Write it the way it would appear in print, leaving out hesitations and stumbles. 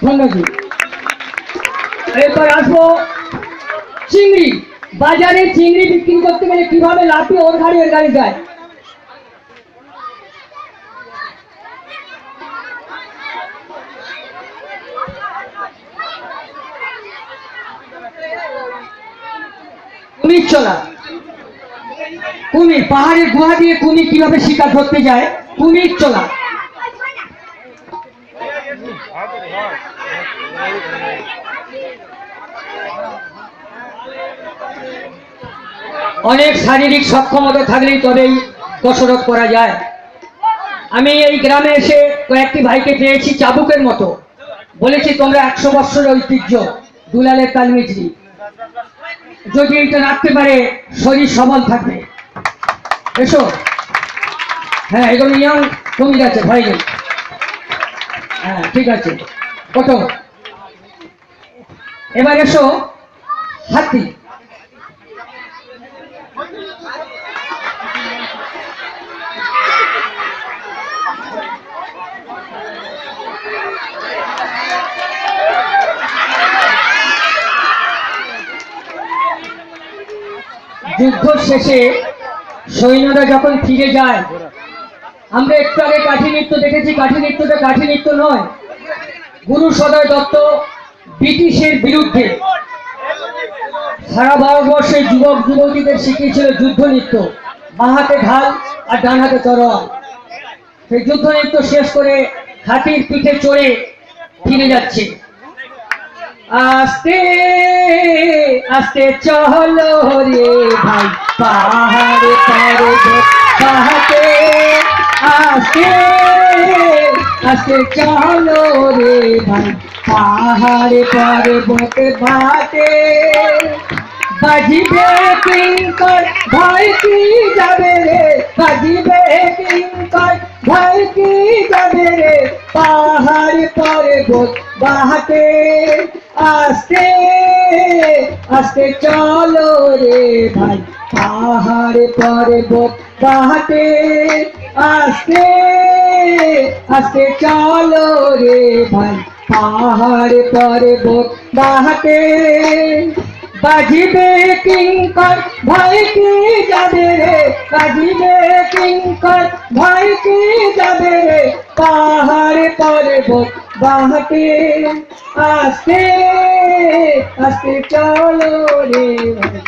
ধন্যবাদ। এরপর আসবো চিংড়ি। বাজারে চিংড়ি বিক্রি করতে গেলে কিভাবে লাফিয়ে ওর গাড়ি যায়। কুমির চলা, কুমির পাহাড়ের গুহা দিয়ে কুমির কিভাবে শিকার ধরতে যায়। কুমির চলা। অনেক শারীরিক সক্ষমতা থাকলেই তবেই কসরত করা যায়। আমি এই গ্রামে এসে কয়েকটি ভাইকে পেয়েছি চাবুকের মতো, বলেছি তোমরা 100 বছরের ঐতিহ্য দুলালের তালমিজরি, যদি এটা রাখতে পারে শরীর সবল থাকবে। এসো। হ্যাঁ, এগুলো ইয়াং কমে যাচ্ছে, ভয় নেই। হ্যাঁ ঠিক আছে, কত। এবার এসো হাতি। যুদ্ধ শেষে সৈন্যরা যখন ফিরে যায়, আমরা একটু আগে কাঠি নৃত্য দেখেছি। কাঠি নৃত্যটা কাঠি নৃত্য নয়, গুরু সদয় দত্ত ব্রিটিশের বিরুদ্ধে সারা ভারতবর্ষে যুবক যুবতীদের শিখিয়েছিল যুদ্ধ নৃত্য, বাঁ হাতে ঢাল আর ডান হাতে তরোয়াল। সেই যুদ্ধ নৃত্য শেষ করে হাতির পিঠে চড়ে ফিরে যাচ্ছে। আস্তে আস্তে চলো রে ভাই পাহাড়ে পাহাড়ে, আস্তে আস্তে চলো রে ভাই পাহাড়ে পর্বতে বাটে, বাজিবে কিঙ্কর ভয় কি যাবে রে, বাজিবে কিঙ্কর ভয় কি যাবে রে, পাহাড় পর্বত বাহাতে, আস্তে আস্তে চলো রে ভাই পাহাড় পর্বত বাহাতে, আস্তে আস্তে চলো রে ভাই পাহাড় পর্বত বাহাতে, বাজিবে কিঙ্কর ভয় কি যাবে রে, বাজিবে কিঙ্কর ভয় কি যাবে রে, পাহাড় পর্বত বাহাতে, আস্তে আস্তে চলো রে ভাই।